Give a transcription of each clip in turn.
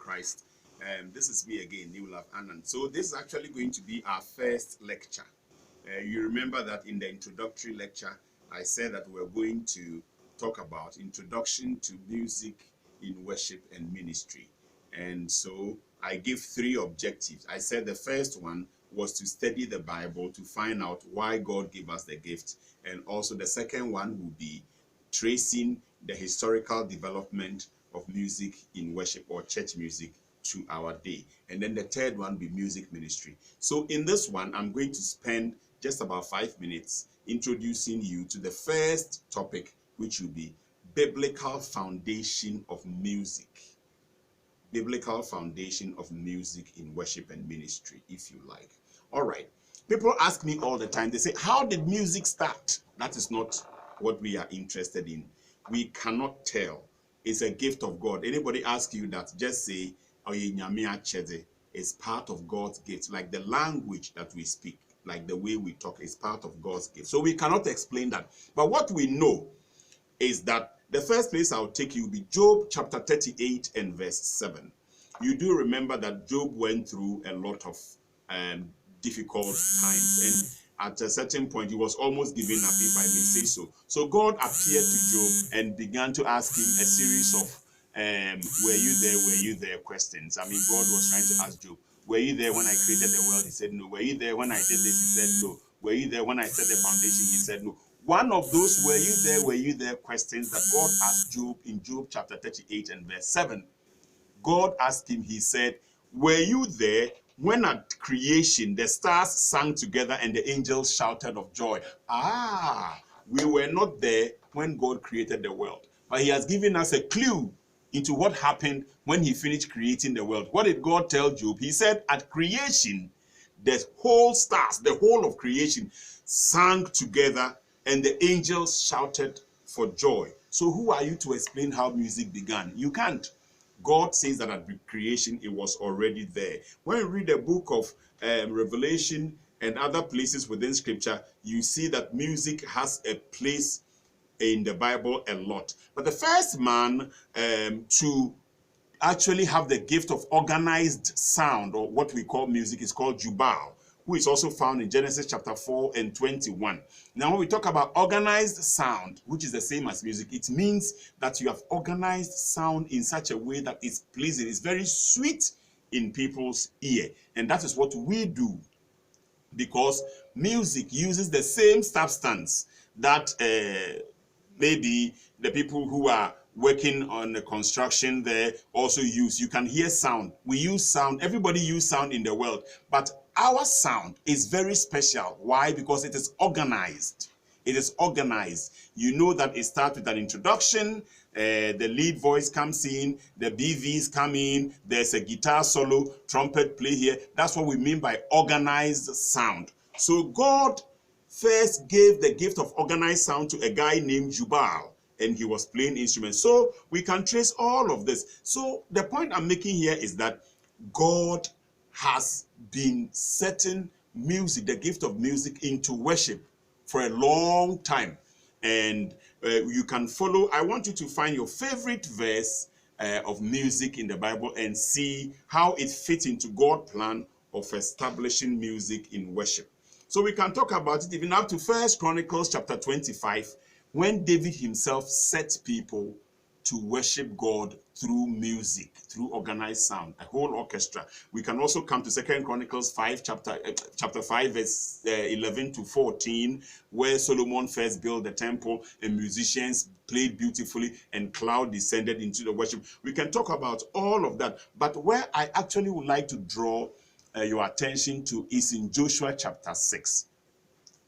Christ. This is me again, Newlove Annan. So this is actually going to be our first lecture. You remember that in the introductory lecture, I said that we're going to talk about introduction to music in worship and ministry. And so I gave 3 objectives. I said the first one was to study the Bible to find out why God gave us the gift. And also the second one will be tracing the historical development of music in worship or church music to our day. And then the third one will be music ministry. So in this one, I'm going to spend just about 5 minutes introducing you to the first topic, which will be biblical foundation of music. Biblical foundation of music in worship and ministry, if you like. All right. People ask me all the time, they say, how did music start? That is not what we are interested in. We cannot tell. It's a gift of God. Anybody ask you that, just say, it's part of God's gift. Like the language that we speak, like the way we talk, is part of God's gift. So we cannot explain that. But what we know is that the first place I'll take you will be Job chapter 38 and verse 7. You do remember that Job went through a lot of difficult times, and at a certain point he was almost giving up, if I may say so. So God appeared to Job and began to ask him a series of were you there questions. I mean, God was trying to ask Job, were you there when I created the world? He said no. Were you there when I did this? He said no. Were you there when I set the foundation? He said no. One of those were you there questions that God asked Job in Job chapter 38 and verse 7. God asked him, he said, were you there when at creation the stars sang together and the angels shouted of joy? We were not there when God created the world. But he has given us a clue into what happened when he finished creating the world. What did God tell Job? He said at creation, the whole stars, the whole of creation sang together and the angels shouted for joy. So who are you to explain how music began? You can't. God says that at creation, it was already there. When you read the book of Revelation and other places within scripture, you see that music has a place in the Bible a lot. But the first man to actually have the gift of organized sound, or what we call music, is called Jubal, who is also found in Genesis chapter 4 and 21. Now, when we talk about organized sound, which is the same as music, it means that you have organized sound in such a way that is pleasing, it's very sweet in people's ear. And that is what we do, because music uses the same substance that maybe the people who are working on the construction there also use. You can hear sound. We use sound. Everybody uses sound in the world. But our sound is very special. Why? Because it is organized. It is organized. You know that it starts with an introduction. The lead voice comes in. The BVs come in. There's a guitar solo, trumpet play here. That's what we mean by organized sound. So God first gave the gift of organized sound to a guy named Jubal, and he was playing instruments. So we can trace all of this. So the point I'm making here is that God has been setting music, the gift of music, into worship for a long time. And you can follow. I want you to find your favorite verse of music in the Bible and see how it fits into God's plan of establishing music in worship. So we can talk about it even up to 1 Chronicles chapter 25, when David himself set people to worship God through music, through organized sound, a whole orchestra. We can also come to 2 Chronicles 5, chapter 5, verse 11 to 14, where Solomon first built the temple and musicians played beautifully and cloud descended into the worship. We can talk about all of that. But where I actually would like to draw your attention to is in Joshua chapter 6.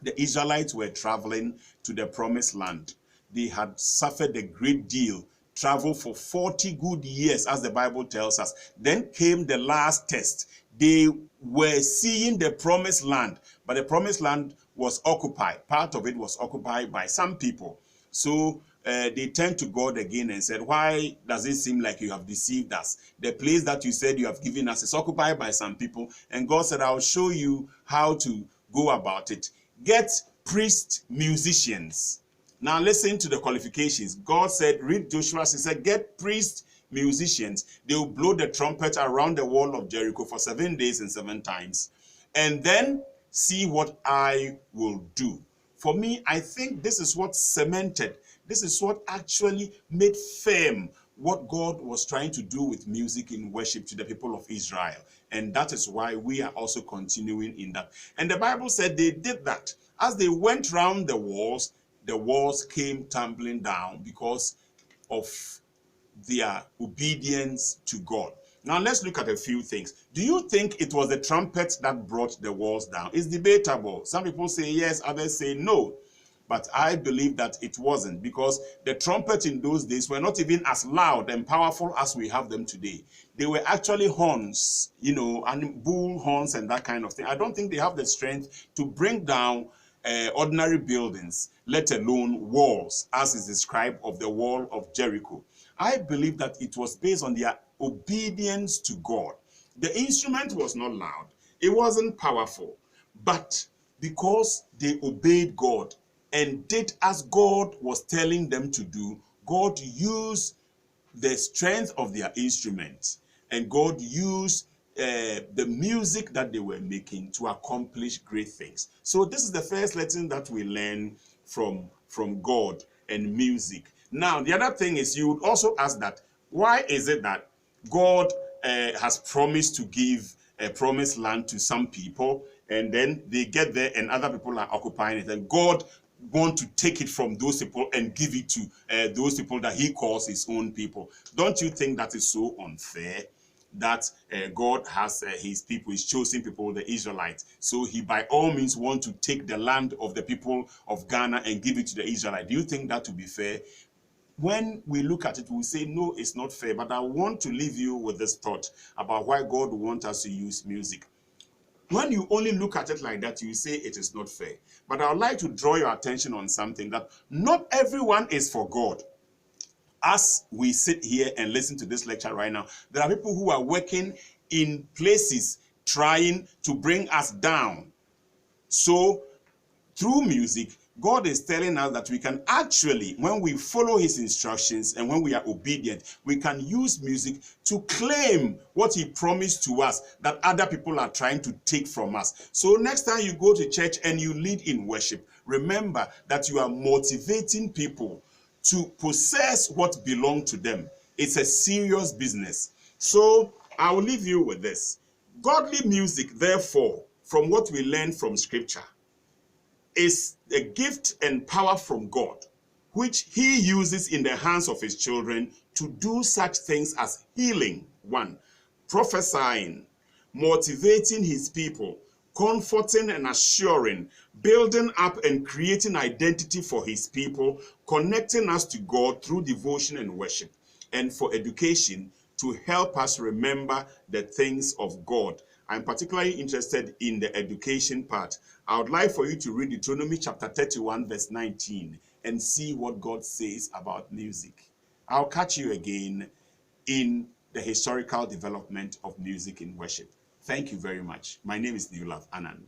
The Israelites were traveling to the promised land. They had suffered a great deal, traveled for 40 good years, as the Bible tells us. Then came the last test. They were seeing the promised land, but the promised land was occupied. Part of it was occupied by some people. So they turned to God again and said, why does it seem like you have deceived us? The place that you said you have given us is occupied by some people. And God said, I'll show you how to go about it. Get priest musicians. Now listen to the qualifications. God said, read Joshua, he said, get priest musicians, they will blow the trumpet around the wall of Jericho for 7 days and 7 times, and then see what I will do. For me, I think this is what cemented, this is what actually made firm what God was trying to do with music in worship to the people of Israel. And that is why we are also continuing in that. And the Bible said they did that. As they went round the walls came tumbling down because of their obedience to God. Now let's look at a few things. Do you think it was the trumpet that brought the walls down? It's debatable. Some people say yes, others say no. But I believe that it wasn't, because the trumpets in those days were not even as loud and powerful as we have them today. They were actually horns, and bull horns and that kind of thing. I don't think they have the strength to bring down ordinary buildings, let alone walls, as is described of the wall of Jericho. I believe that it was based on their obedience to God. The instrument was not loud, it wasn't powerful, but because they obeyed God and did as God was telling them to do, God used the strength of their instruments, and God used the music that they were making to accomplish great things. So this is the first lesson that we learn from God and music. Now, the other thing is, you would also ask that, why is it that God has promised to give a promised land to some people, and then they get there and other people are occupying it, and God want to take it from those people and give it to those people that he calls his own people? Don't you think that is so unfair? That God has his people, his chosen people, the Israelites. So he by all means want to take the land of the people of Ghana and give it to the Israelites. Do you think that would be fair? When we look at it, we say, no, it's not fair. But I want to leave you with this thought about why God wants us to use music. When you only look at it like that, you say it is not fair. But I would like to draw your attention on something, that not everyone is for God. As we sit here and listen to this lecture right now, there are people who are working in places trying to bring us down. So through music, God is telling us that we can actually, when we follow his instructions and when we are obedient, we can use music to claim what he promised to us that other people are trying to take from us. So next time you go to church and you lead in worship, remember that you are motivating people to possess what belongs to them. It's a serious business. So I will leave you with this. Godly music, therefore, from what we learn from scripture, is a gift and power from God, which he uses in the hands of his children to do such things as healing, 1, prophesying, motivating his people, comforting and assuring, building up and creating identity for his people, connecting us to God through devotion and worship, and for education, to help us remember the things of God. I'm particularly interested in the education part. I would like for you to read Deuteronomy chapter 31 verse 19 and see what God says about music. I'll catch you again in the historical development of music in worship. Thank you very much. My name is Newlove Annan.